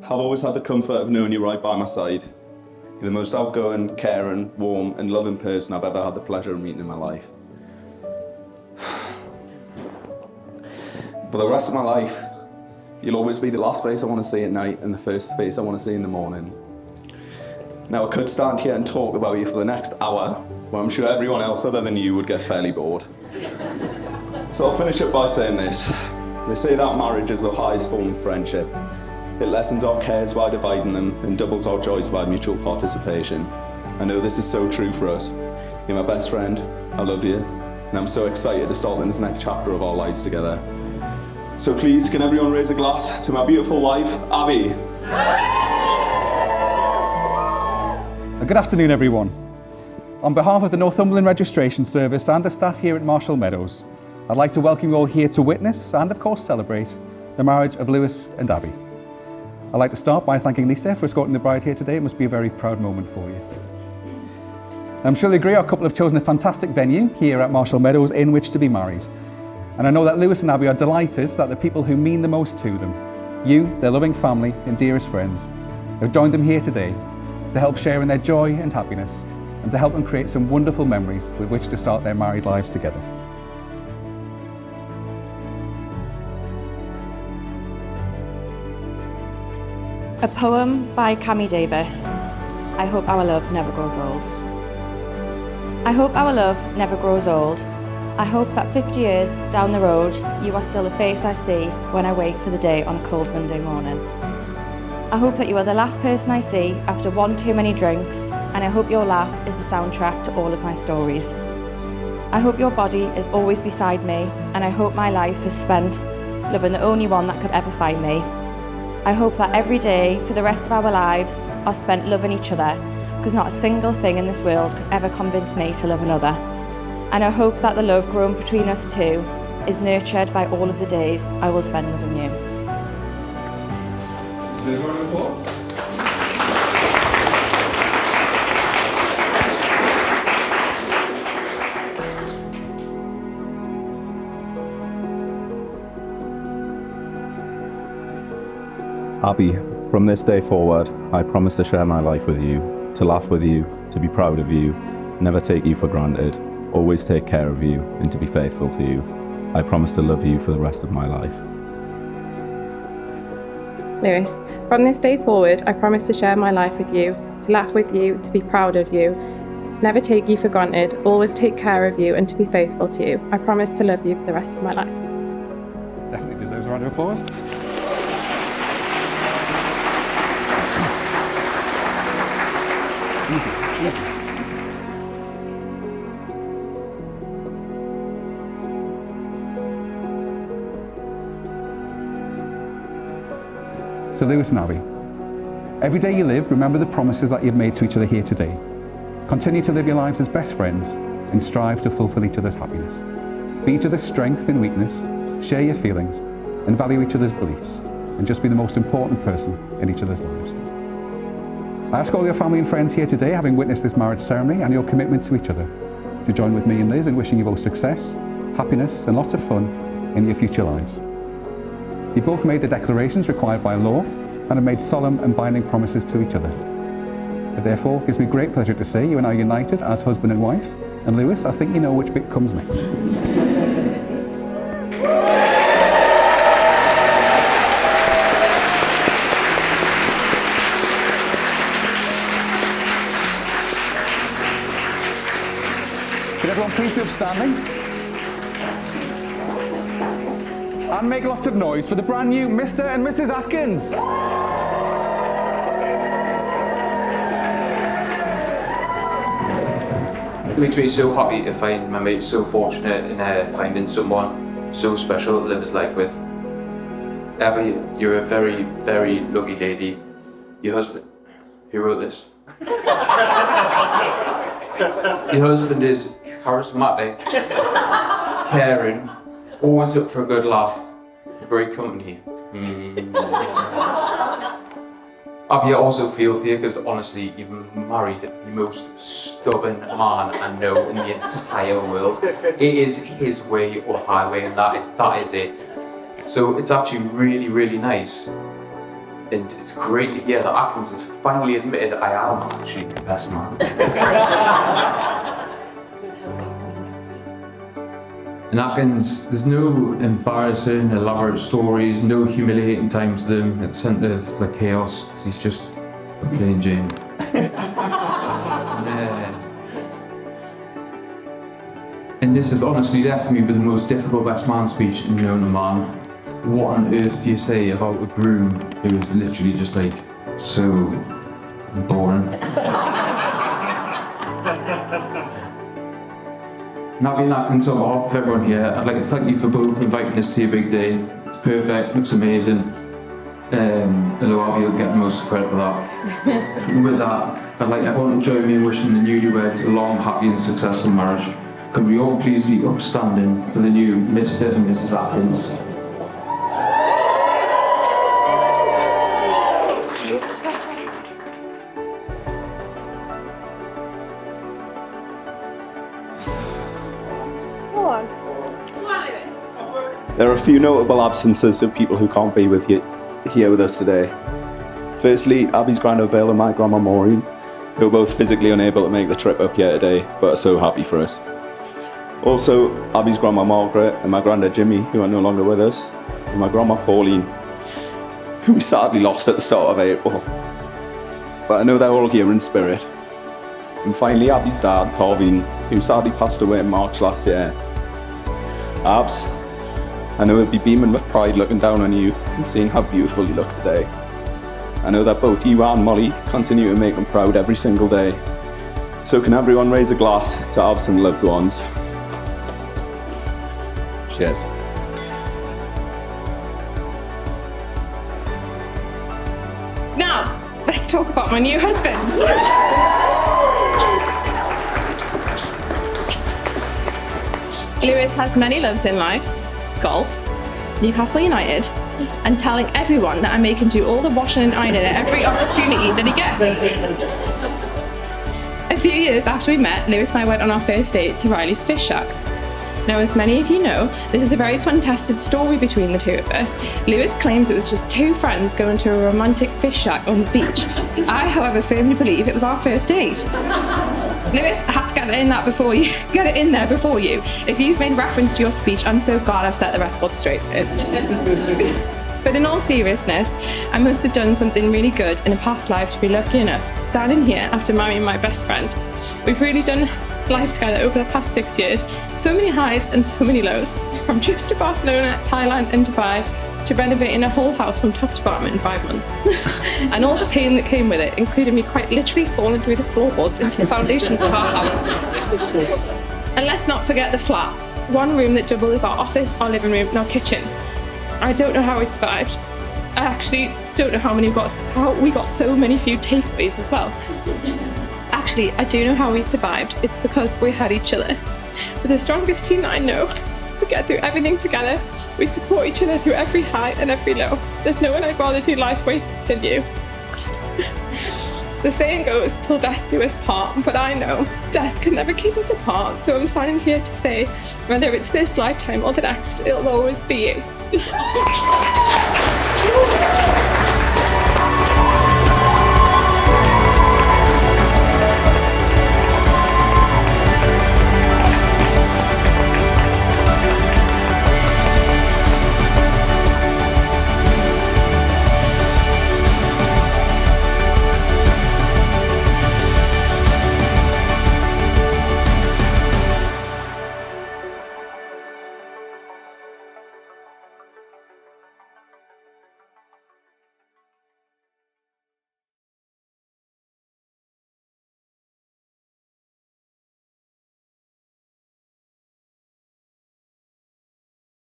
I've always had the comfort of knowing you right by my side. You're the most outgoing, caring, warm and loving person I've ever had the pleasure of meeting in my life. For the rest of my life, you'll always be the last face I want to see at night and the first face I want to see in the morning. Now I could stand here and talk about you for the next hour, but I'm sure everyone else other than you would get fairly bored. So I'll finish up by saying this. They say that marriage is the highest form of friendship. It lessens our cares by dividing them and doubles our joys by mutual participation. I know this is so true for us. You're my best friend, I love you, and I'm so excited to start this next chapter of our lives together. So please, can everyone raise a glass to my beautiful wife, Abi? Good afternoon, everyone. On behalf of the Northumberland Registration Service and the staff here at Marshall Meadows, I'd like to welcome you all here to witness and, of course, celebrate the marriage of Lewis and Abi. I'd like to start by thanking Lisa for escorting the bride here today. It must be a very proud moment for you. I'm sure you agree our couple have chosen a fantastic venue here at Marshall Meadows in which to be married. And I know that Lewis and Abi are delighted that the people who mean the most to them, you, their loving family and dearest friends, have joined them here today to help share in their joy and happiness and to help them create some wonderful memories with which to start their married lives together. A poem by Cammy Davis. I hope our love never grows old. I hope our love never grows old. I hope that 50 years down the road, you are still the face I see when I wake for the day on a cold Monday morning. I hope that you are the last person I see after one too many drinks, and I hope your laugh is the soundtrack to all of my stories. I hope your body is always beside me, and I hope my life is spent loving the only one that could ever find me. I hope that every day for the rest of our lives are spent loving each other, because not a single thing in this world could ever convince me to love another. And I hope that the love grown between us two is nurtured by all of the days I will spend loving you. Is there an applause? Abi, from this day forward, I promise to share my life with you, to laugh with you, to be proud of you, never take you for granted, always take care of you, and to be faithful to you. I promise to love you for the rest of my life. Lewis, from this day forward, I promise to share my life with you, to laugh with you, to be proud of you, never take you for granted, always take care of you, and to be faithful to you. I promise to love you for the rest of my life. Definitely deserves a round of applause. Easy. So Lewis and Abi, every day you live, remember the promises that you've made to each other here today. Continue to live your lives as best friends and strive to fulfill each other's happiness. Be each other's strength and weakness, share your feelings and value each other's beliefs, and just be the most important person in each other's lives. I ask all your family and friends here today, having witnessed this marriage ceremony and your commitment to each other, to join with me and Liz in wishing you both success, happiness and lots of fun in your future lives. You both made the declarations required by law and have made solemn and binding promises to each other. It therefore gives me great pleasure to say you are now united as husband and wife, and Lewis, I think you know which bit comes next. Can everyone please be upstanding? And make lots of noise for the brand new Mr. and Mrs. Atkins. It makes me so happy to find my mate, so fortunate in finding someone so special to live his life with. Abi, you're a very, very lucky lady. Your husband, who wrote this? Your husband is charismatic, caring, always up for a good laugh, great company. Abi, I also feel for you because honestly, you've married the most stubborn man I know in the entire world. It is his way or highway, and that is it. So it's actually really, really nice And it's great to hear that Atkins has finally admitted I am actually the best man. In Atkins, there's no embarrassing, elaborate stories, no humiliating time to them at the centre of the chaos. He's just a plain Jane. And this has honestly left me with the most difficult best man speech known to man. What on earth do you say about a groom who is literally just like so boring? Now being Atkins on behalf of everyone here, I'd like to thank you for both inviting us to your big day. It's perfect, looks amazing. Hello Abi, you'll get the most credit for that. And with that, I'd like everyone to join me in wishing the newlyweds a long, happy and successful marriage. Can we all please be upstanding for the new Mr. and Mrs. Atkins? There are a few notable absences of people who can't be with you here with us today. Firstly, Abby's grandma Bill and my grandma Maureen, who are both physically unable to make the trip up here today, but are so happy for us. Also, Abby's grandma Margaret and my granddad Jimmy, who are no longer with us, and my grandma Pauline, who we sadly lost at the start of April. But I know they're all here in spirit. And finally, Abby's dad, Parveen, who sadly passed away in March last year. Abs, I know he'll be beaming with pride looking down on you and seeing how beautiful you look today. I know that both you and Molly continue to make him proud every single day. So can everyone raise a glass to Abs and loved ones? Cheers. Now, let's talk about my new husband. Lewis has many loves in life: golf, Newcastle United, and telling everyone that I make him do all the washing and ironing at every opportunity that he gets. A few years after we met, Lewis and I went on our first date to Riley's Fish Shack. Now, as many of you know, this is a very contested story between the two of us. Lewis claims it was just two friends going to a romantic fish shack on the beach. I, however, firmly believe it was our first date. Lewis, I had to get it in there before you. If you've made reference to your speech, I'm so glad I've set the record straight first. But in all seriousness, I must have done something really good in a past life to be lucky enough standing here after marrying my best friend. We've really done life together over the past 6 years. So many highs and so many lows. From trips to Barcelona, Thailand and Dubai, to renovating a whole house from top to bottom in 5 months. And all the pain that came with it, including me quite literally falling through the floorboards into the foundations of our house. And let's not forget the flat. One room that doubled as our office, our living room and our kitchen. I don't know how we survived. I actually don't know how we got so many few takeaways as well. Actually, I do know how we survived. It's because we had each other. We're the strongest team that I know. We get through everything together. We support each other through every high and every low. There's no one I'd rather do life with than you. God. The saying goes, till death do us part, but I know death can never keep us apart. So I'm signing here to say, whether it's this lifetime or the next, it'll always be you.